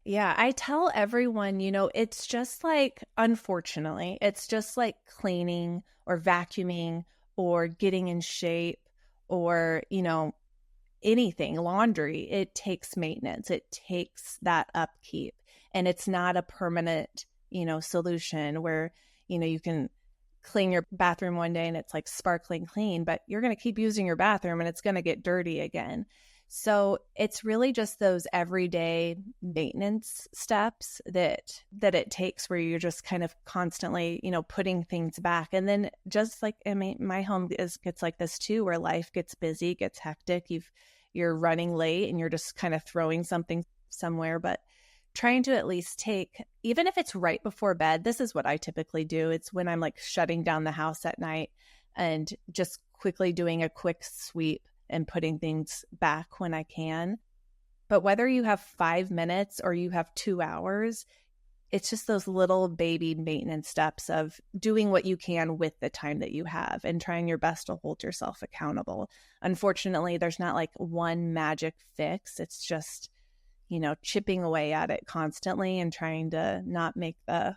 Yeah, I tell everyone, it's just like, unfortunately, it's just like cleaning or vacuuming or getting in shape or, anything, laundry. It takes maintenance. It takes that upkeep. And it's not a permanent, solution where, you can clean your bathroom one day and it's like sparkling clean, but you're going to keep using your bathroom and it's going to get dirty again. So it's really just those everyday maintenance steps that it takes, where you're just kind of constantly, putting things back. And then just like, I mean, my home gets like this too, where life gets busy, gets hectic. You're running late and you're just kind of throwing something somewhere, but trying to at least take, even if it's right before bed, this is what I typically do. It's when I'm like shutting down the house at night and just quickly doing a quick sweep and putting things back when I can. But whether you have 5 minutes or you have 2 hours, it's just those little baby maintenance steps of doing what you can with the time that you have and trying your best to hold yourself accountable. Unfortunately, there's not like one magic fix. It's just, chipping away at it constantly and trying to not make the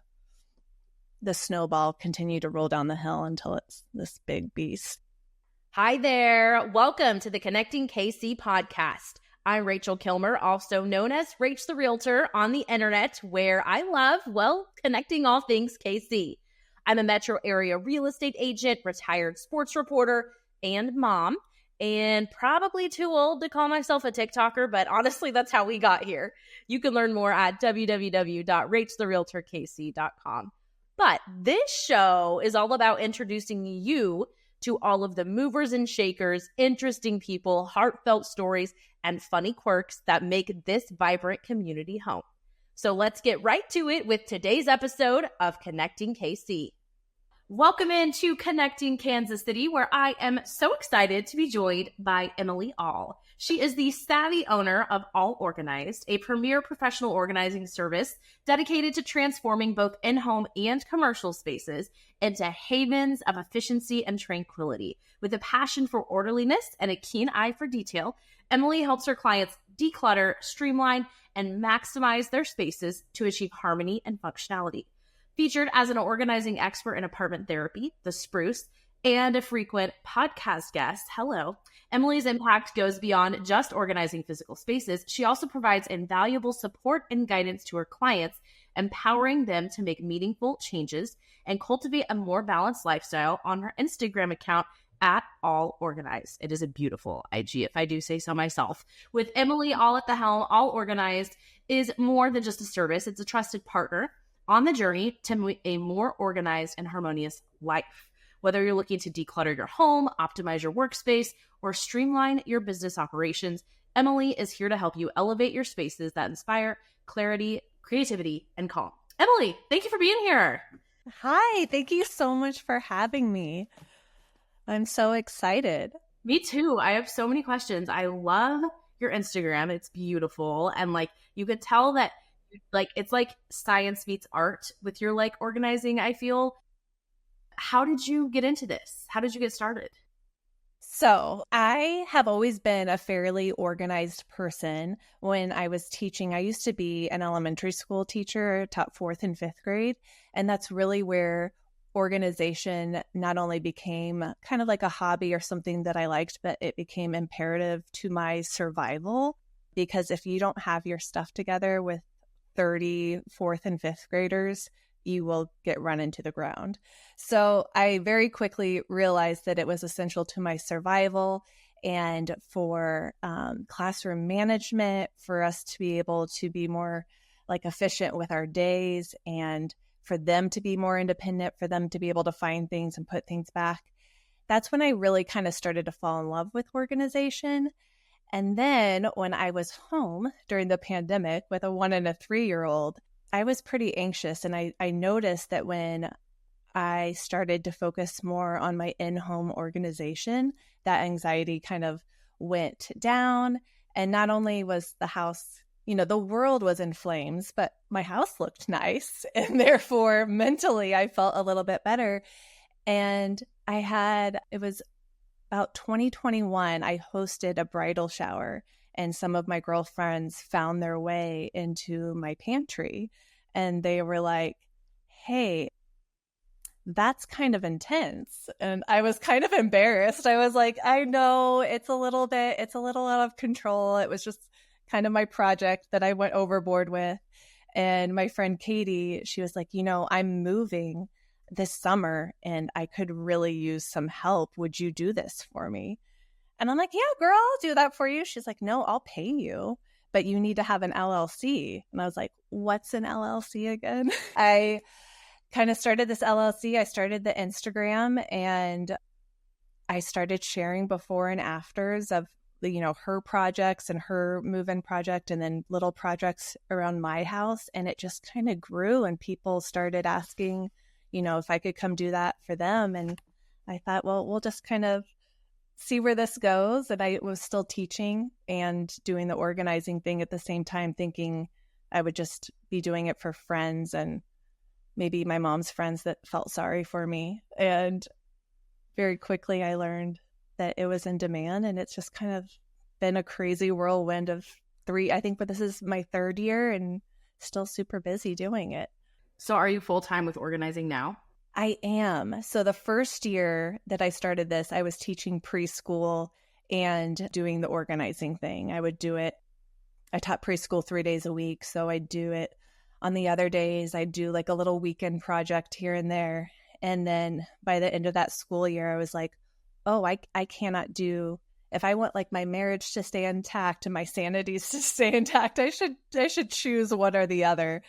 snowball continue to roll down the hill until it's this big beast. Hi there. Welcome to the Connecting KC podcast. I'm Rachel Kilmer, also known as Rach the Realtor on the internet, where I love, connecting all things KC. I'm a metro area real estate agent, retired sports reporter, and mom, and probably too old to call myself a TikToker, but honestly, that's how we got here. You can learn more at www.rachtherealtorkc.com. But this show is all about introducing you to all of the movers and shakers, interesting people, heartfelt stories, and funny quirks that make this vibrant community home. So let's get right to it with today's episode of Connecting KC. Welcome into Connecting Kansas City, where I am so excited to be joined by Emily Aull. She is the savvy owner of Aull Organized, a premier professional organizing service dedicated to transforming both in-home and commercial spaces into havens of efficiency and tranquility. With a passion for orderliness and a keen eye for detail, Emily helps her clients declutter, streamline, and maximize their spaces to achieve harmony and functionality. Featured as an organizing expert in apartment therapy, the Spruce, and a frequent podcast guest, Emily's impact goes beyond just organizing physical spaces. She also provides invaluable support and guidance to her clients, empowering them to make meaningful changes and cultivate a more balanced lifestyle on her Instagram account at Aull Organized. It is a beautiful IG, if I do say so myself. With Emily Aull at the helm, Aull Organized is more than just a service. It's a trusted partner on the journey to a more organized and harmonious life. Whether you're looking to declutter your home, optimize your workspace, or streamline your business operations, Emily is here to help you elevate your spaces that inspire clarity, creativity, and calm. Emily, thank you for being here. Hi, thank you so much for having me. I'm so excited. Me too. I have so many questions. I love your Instagram. It's beautiful. And you could tell that it's like science meets art with your organizing, I feel. How did you get into this? How did you get started? So I have always been a fairly organized person. When I was teaching, I used to be an elementary school teacher, taught 4th and 5th grade. And that's really where organization not only became kind of like a hobby or something that I liked, but it became imperative to my survival. Because if you don't have your stuff together with 30 4th and 5th graders, you will get run into the ground. So I very quickly realized that it was essential to my survival and for classroom management, for us to be able to be more efficient with our days, and for them to be more independent, for them to be able to find things and put things back. That's when I really kind of started to fall in love with organization. And then when I was home during the pandemic with a 1 and a 3-year-old, I was pretty anxious. And I noticed that when I started to focus more on my in-home organization, that anxiety kind of went down. And not only was the house, the world was in flames, but my house looked nice. And therefore, mentally, I felt a little bit better. And it was about 2021, I hosted a bridal shower. and some of my girlfriends found their way into my pantry, and they were like, hey, that's kind of intense. And I was kind of embarrassed. I was like, I know it's a little out of control. It was just kind of my project that I went overboard with. And my friend Katie, she was like, I'm moving this summer and I could really use some help. Would you do this for me? And I'm like, yeah, girl, I'll do that for you. She's like, no, I'll pay you, but you need to have an LLC. And I was like, what's an LLC again? I kind of started this LLC. I started the Instagram and I started sharing before and afters of her projects and her move-in project, and then little projects around my house. And it just kind of grew, and people started asking, if I could come do that for them. And I thought, well, we'll just kind of see where this goes. And I was still teaching and doing the organizing thing at the same time, thinking I would just be doing it for friends and maybe my mom's friends that felt sorry for me. And very quickly I learned that it was in demand, and it's just kind of been a crazy whirlwind of but this is my third year and still super busy doing it. So are you full-time with organizing now? I am. So the first year that I started this, I was teaching preschool and doing the organizing thing. I taught preschool 3 days a week. So I'd do it on the other days. I'd do like a little weekend project here and there. And then by the end of that school year, I was like, oh, I cannot do, if I want like my marriage to stay intact and my sanities to stay intact, I should choose one or the other.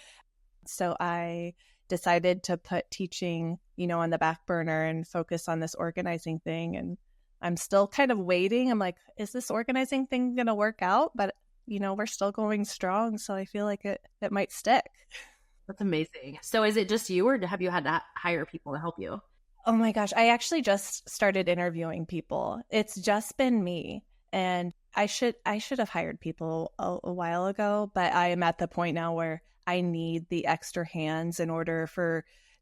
So I decided to put teaching, on the back burner and focus on this organizing thing. And I'm still kind of waiting. I'm like, is this organizing thing going to work out? But, we're still going strong. So I feel like it might stick. That's amazing. So is it just you, or have you had to hire people to help you? Oh my gosh, I actually just started interviewing people. It's just been me. And I should have hired people a while ago, but I am at the point now where I need the extra hands in order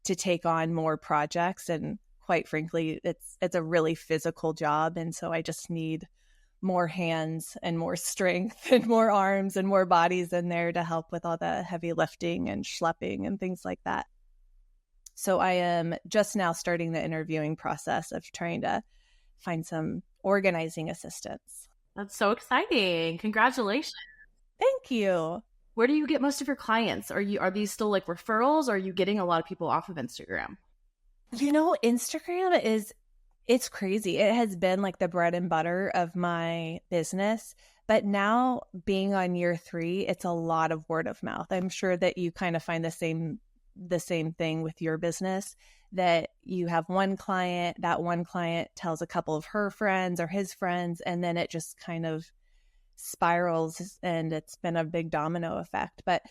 to take on more projects. And quite frankly, it's a really physical job. And so I just need more hands and more strength and more arms and more bodies in there to help with all the heavy lifting and schlepping and things like that. So I am just now starting the interviewing process of trying to find some organizing assistance. That's so exciting. Congratulations. Thank you. Where do you get most of your clients? Are these still like referrals, or are you getting a lot of people off of Instagram? Instagram it's crazy. It has been like the bread and butter of my business. But now being on year 3, it's a lot of word of mouth. I'm sure that you kind of find the same thing with your business, that you have one client, that one client tells a couple of her friends or his friends, and then it just kind of spirals, and it's been a big domino effect. But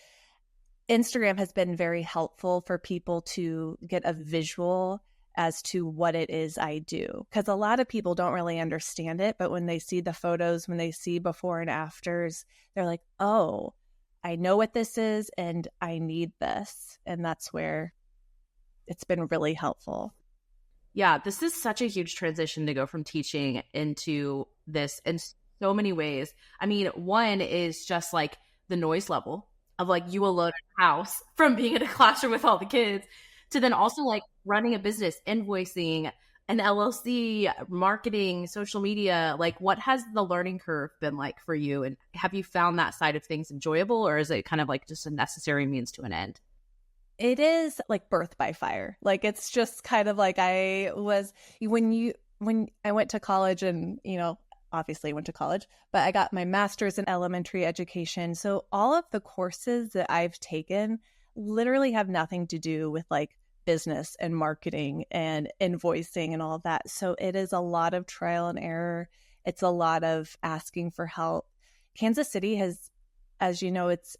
Instagram has been very helpful for people to get a visual as to what it is I do, because a lot of people don't really understand it, but when they see the photos, when they see before and afters, they're like, oh, I know what this is and I need this. And that's where it's been really helpful. Yeah, this is such a huge transition to go from teaching into this in so many ways. I mean, one is just like the noise level of like you alone in a house, from being in a classroom with all the kids, to then also like running a business, invoicing, an LLC, marketing, social media. Like, what has the learning curve been like for you? And have you found that side of things enjoyable, or is it kind of like just a necessary means to an end? It is like birth by fire. Like, it's just kind of like when I went to college, and, obviously I went to college, but I got my master's in elementary education. So all of the courses that I've taken literally have nothing to do with like business and marketing and invoicing and all of that. So it is a lot of trial and error. It's a lot of asking for help. Kansas City has, as you know, it's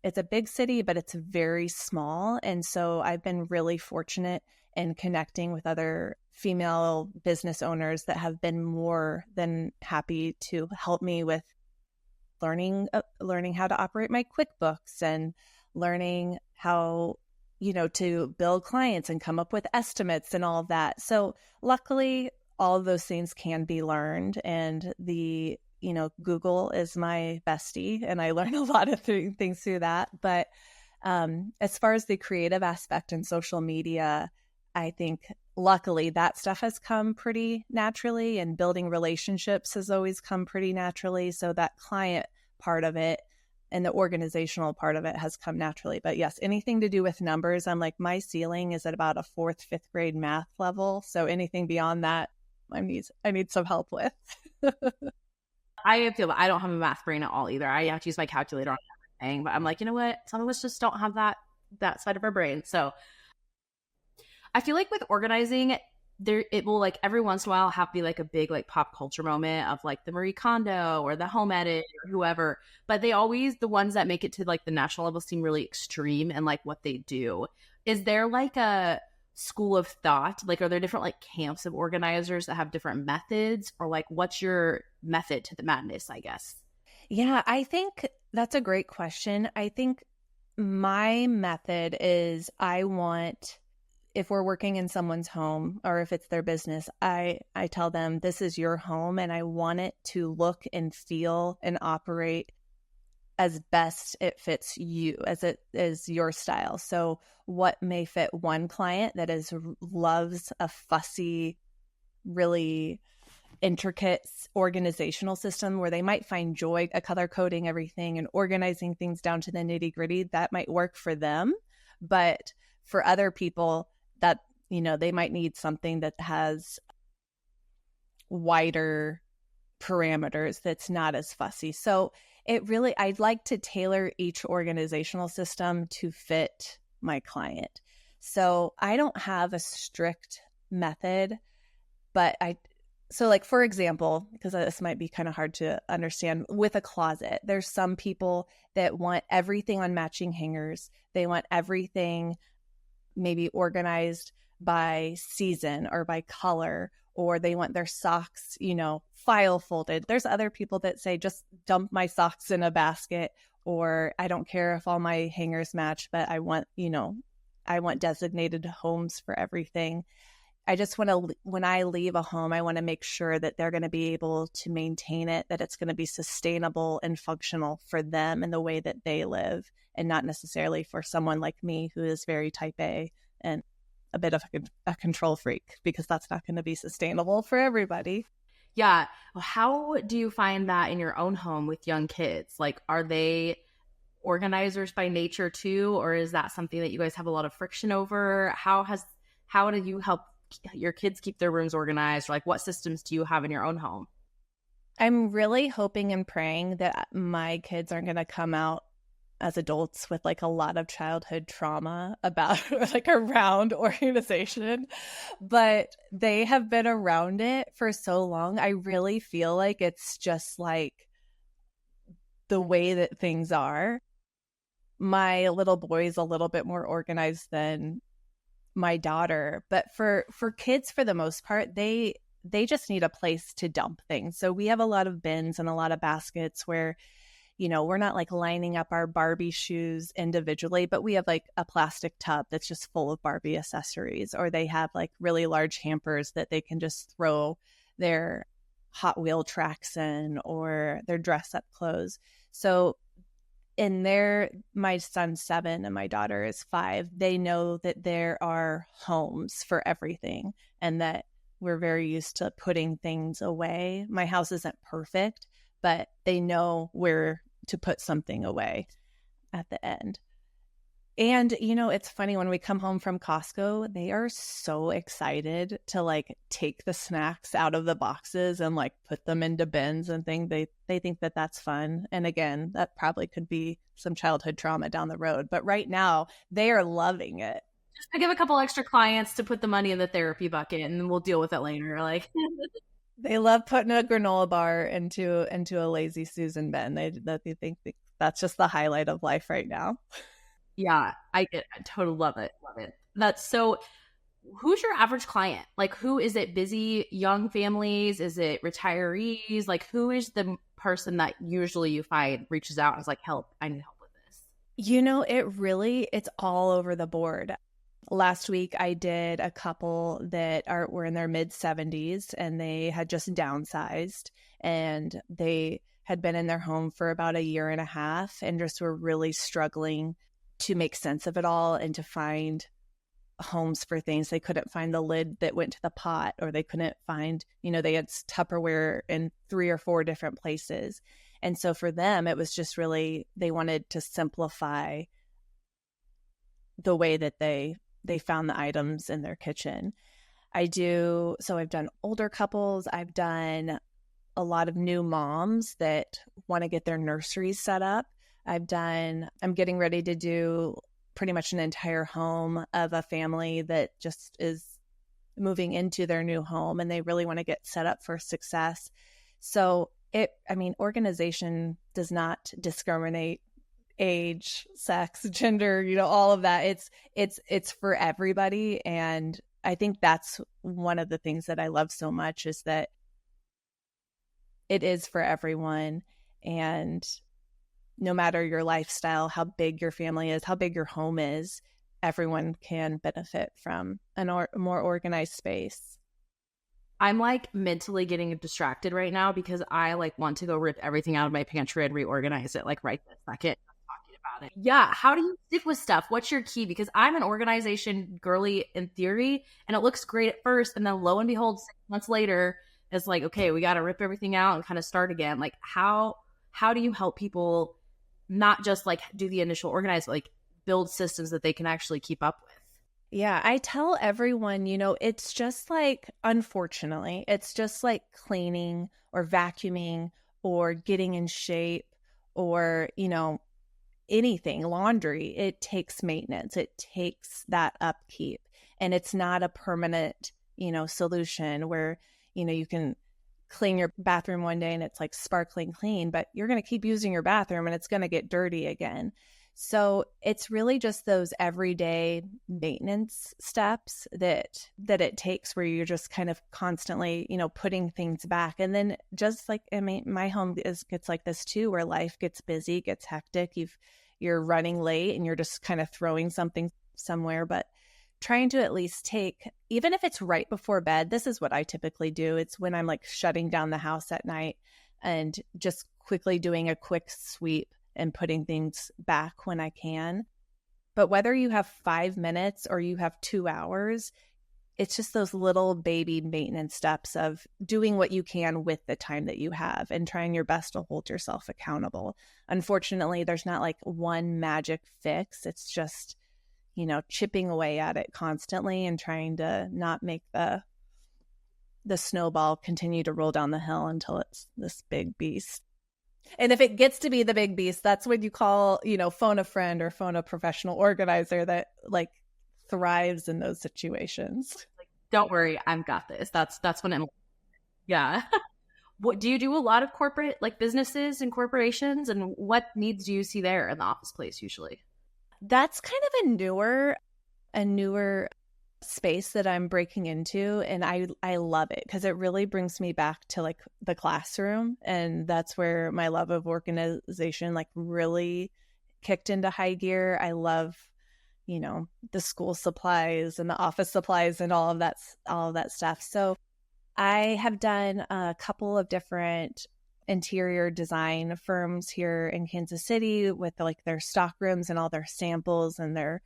a big city, but it's very small. And so I've been really fortunate in connecting with other female business owners that have been more than happy to help me with learning how to operate my QuickBooks and learning how, to build clients and come up with estimates and all of that. So luckily, all of those things can be learned, and the Google is my bestie, and I learn a lot of things through that. But as far as the creative aspect in social media, I think luckily that stuff has come pretty naturally, and building relationships has always come pretty naturally. So that client part of it and the organizational part of it has come naturally. But yes, anything to do with numbers, I'm like, my ceiling is at about a fourth, fifth grade math level. So anything beyond that, I need some help with. I feel that I don't have a math brain at all either. I have to use my calculator on everything, but I'm like, you know what? Some of us just don't have that side of our brain. So I feel like with organizing, it will like every once in a while have be like a big like pop culture moment of like the Marie Kondo or the home edit or whoever, but they always, the ones that make it to like the national level seem really extreme and like what they do. Is there like a school of thought? Like, are there different like camps of organizers that have different methods, or like what's your method to the madness, I guess? Yeah, I think that's a great question. I think my method is if we're working in someone's home or if it's their business, I tell them this is your home and I want it to look and feel and operate as best it fits you, as it is your style. So what may fit one client that loves a fussy, really intricate organizational system where they might find joy color coding everything and organizing things down to the nitty gritty, that might work for them. But for other people, that they might need something that has wider parameters, that's not as fussy. So I'd like to tailor each organizational system to fit my client. So I don't have a strict method, but so like, for example, because this might be kind of hard to understand with a closet, there's some people that want everything on matching hangers. They want everything maybe organized by season or by color, or they want their socks, file folded. There's other people that say, just dump my socks in a basket, or I don't care if all my hangers match, but I want designated homes for everything. I just want to, when I leave a home, I want to make sure that they're going to be able to maintain it, that it's going to be sustainable and functional for them and the way that they live, and not necessarily for someone like me who is very type A and a bit of a control freak, because that's not going to be sustainable for everybody. Yeah. How do you find that in your own home with young kids? Like, are they organizers by nature too, or is that something that you guys have a lot of friction over? How do you help your kids keep their rooms organized? Or like, what systems do you have in your own home? I'm really hoping and praying that my kids aren't going to come out as adults with like a lot of childhood trauma about like around organization, but they have been around it for so long. I really feel like it's just like the way that things are. My little boy is a little bit more organized than my daughter, but for kids, for the most part, they just need a place to dump things. So we have a lot of bins and a lot of baskets where we're not like lining up our Barbie shoes individually, but we have like a plastic tub that's just full of Barbie accessories, or they have like really large hampers that they can just throw their Hot Wheel tracks in, or their dress up clothes. So my son's 7 and my daughter is 5, they know that there are homes for everything and that we're very used to putting things away. My house isn't perfect, but they know where to put something away at the end. And, it's funny, when we come home from Costco, they are so excited to like take the snacks out of the boxes and like put them into bins and things. They think that that's fun. And again, that probably could be some childhood trauma down the road. But right now, they are loving it. Just to give a couple extra clients to put the money in the therapy bucket, and then we'll deal with it later. Like, they love putting a granola bar into a Lazy Susan bin. They think that's just the highlight of life right now. Yeah, I totally love it. Love it. That's so. Who's your average client? Like, who is it? Busy young families? Is it retirees? Like, who is the person that usually you find reaches out and is like, help, I need help with this? It's all over the board. last week I did a couple that were in their mid 70s and they had just downsized, and they had been in their home for about a year and a half and just were really struggling to make sense of it all and to find homes for things. They couldn't find the lid that went to the pot, or they couldn't find, they had Tupperware in 3 or 4 different places. And so for them, it was just really, they wanted to simplify the way that they found the items in their kitchen. I've done older couples. I've done a lot of new moms that want to get their nurseries set up. I'm getting ready to do pretty much an entire home of a family that just is moving into their new home and they really want to get set up for success. So organization does not discriminate age, sex, gender, all of that. It's for everybody. And I think that's one of the things that I love so much, is that it is for everyone. And no matter your lifestyle, how big your family is, how big your home is, everyone can benefit from a more organized space. I'm like mentally getting distracted right now because I want to go rip everything out of my pantry and reorganize it right this second. Talking about it. Yeah. How do you stick with stuff? What's your key? Because I'm an organization girly in theory, and it looks great at first, and then lo and behold, 6 months later, it's okay, we got to rip everything out and kind of start again. How do you help people not just do the initial organize, but build systems that they can actually keep up with? Yeah, I tell everyone, it's just unfortunately, it's just like cleaning or vacuuming or getting in shape or, anything, laundry. It takes maintenance. It takes that upkeep. And it's not a permanent, solution where, you can clean your bathroom one day and it's sparkling clean, but you're going to keep using your bathroom and it's going to get dirty again. So it's really just those everyday maintenance steps that it takes, where you're just kind of constantly, putting things back. And then just my home gets like this too, where life gets busy, gets hectic. You're running late and you're just kind of throwing something somewhere, but trying to at least take, even if it's right before bed, this is what I typically do. It's when I'm shutting down the house at night and just quickly doing a quick sweep and putting things back when I can. But whether you have 5 minutes or you have 2 hours, it's just those little baby maintenance steps of doing what you can with the time that you have and trying your best to hold yourself accountable. Unfortunately, there's not one magic fix. It's just, chipping away at it constantly and trying to not make the snowball continue to roll down the hill until it's this big beast. And if it gets to be the big beast, that's when you call, phone a friend or phone a professional organizer that thrives in those situations. Don't worry, I've got this. That's when yeah. What do you do? A lot of corporate businesses and corporations, and what needs do you see there in the office place usually? That's kind of a newer space that I'm breaking into, and I love it because it really brings me back to the classroom, and that's where my love of organization really kicked into high gear. I love the school supplies and the office supplies and all of that stuff. So I have done a couple of different interior design firms here in Kansas City with their stock rooms and all their samples and their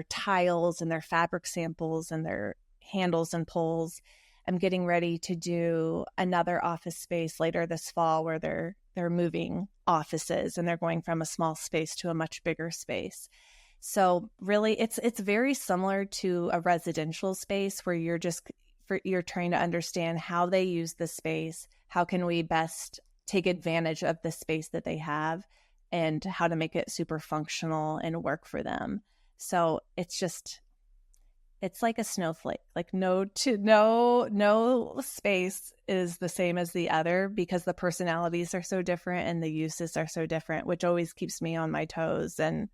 tiles and their fabric samples and their handles and poles. I'm getting ready to do another office space later this fall where they're moving offices and they're going from a small space to a much bigger space. So really it's very similar to a residential space where you're trying to understand how they use the space, how can we best take advantage of the space that they have, and how to make it super functional and work for them. So it's like a snowflake. No space is the same as the other because the personalities are so different and the uses are so different, which always keeps me on my toes and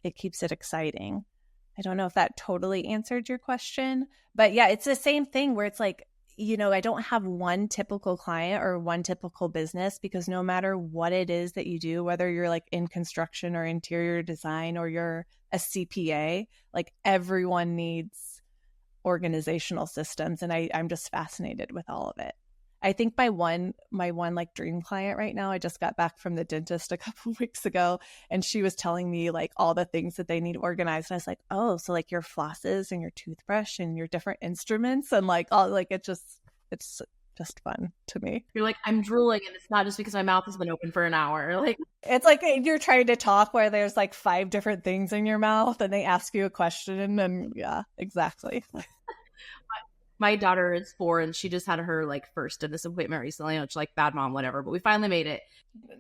it keeps it exciting. I don't know if that totally answered your question, but yeah, it's the same thing where it's I don't have one typical client or one typical business, because no matter what it is that you do, whether you're like in construction or interior design or you're a CPA, like everyone needs organizational systems. And I'm just fascinated with all of it. I think my one like dream client right now, I just got back from the dentist a couple of weeks ago, and she was telling me like all the things that they need organized. And I was like, oh, so like your flosses and your toothbrush and your different instruments and like all, like it's just fun to me. You're like, I'm drooling, and it's not just because my mouth has been open for an hour. Like, It's like you're trying to talk where there's like five different things in your mouth and they ask you a question, and yeah, exactly. my daughter is 4 and she just had her like first dentist appointment recently. It's like bad mom, whatever, but we finally made it.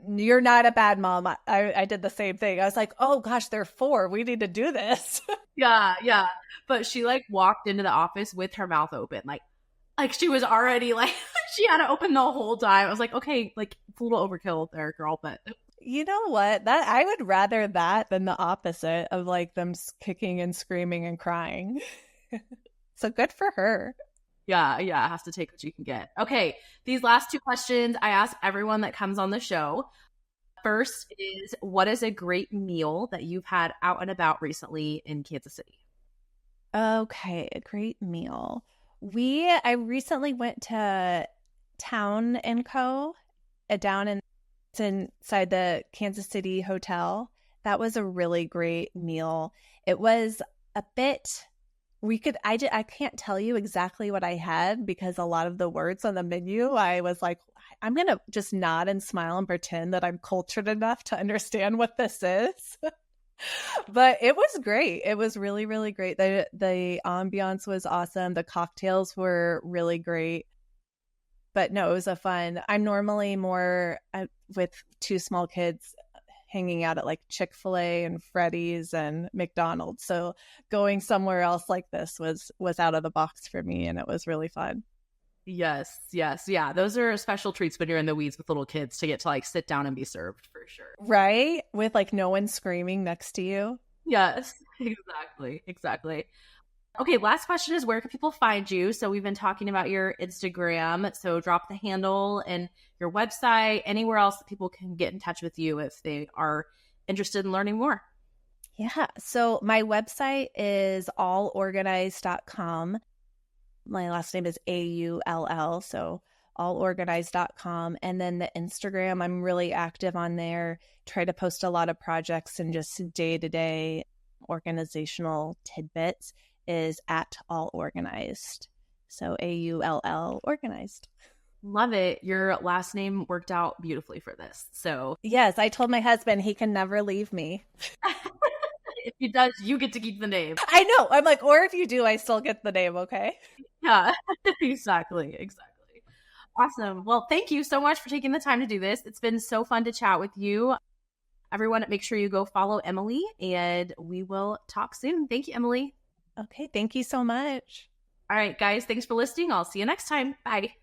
You're not a bad mom. I did the same thing. I was like, oh gosh, they're 4. We need to do this. Yeah. But she like walked into the office with her mouth open. Like she was already like, she had it open the whole time. I was like, okay, like it's a little overkill there, girl, but You know what? That I would rather that than the opposite of like them kicking and screaming and crying. So good for her. yeah, I have to take what you can get. Okay, these last 2 questions I ask everyone that comes on the show. First is, what is a great meal that you've had out and about recently in Kansas City? Okay, a great meal. I recently went to Town and Co. Down in it's inside the Kansas City hotel. That was a really great meal. It was a bit I can't tell you exactly what I had because a lot of the words on the menu, I was like, I'm going to just nod and smile and pretend that I'm cultured enough to understand what this is. But it was great. It was really, really great. The ambiance was awesome. The cocktails were really great. But no, it was I'm normally more with 2 small kids hanging out at like Chick-fil-A and Freddy's and McDonald's. So going somewhere else like this was out of the box for me, and it was really fun. Yes. Yeah, those are special treats when you're in the weeds with little kids to get to like sit down and be served for sure. Right? With like no one screaming next to you. Yes, exactly. Okay, last question is, where can people find you? So we've been talking about your Instagram. So drop the handle and your website, anywhere else that people can get in touch with you if they are interested in learning more. Yeah. So my website is allorganized.com. My last name is Aull. So allorganized.com. And then the Instagram, I'm really active on there. Try to post a lot of projects and just day-to-day organizational tidbits is at Aull Organized. So Aull Organized. Love it. Your last name worked out beautifully for this. So yes, I told my husband he can never leave me. if he does, you get to keep the name. I know. I'm like, or if you do, I still get the name. Okay. Yeah, exactly. Awesome. Well, thank you so much for taking the time to do this. It's been so fun to chat with you. Everyone, make sure you go follow Emily, and we will talk soon. Thank you, Emily. Okay. Thank you so much. All right, guys. Thanks for listening. I'll see you next time. Bye.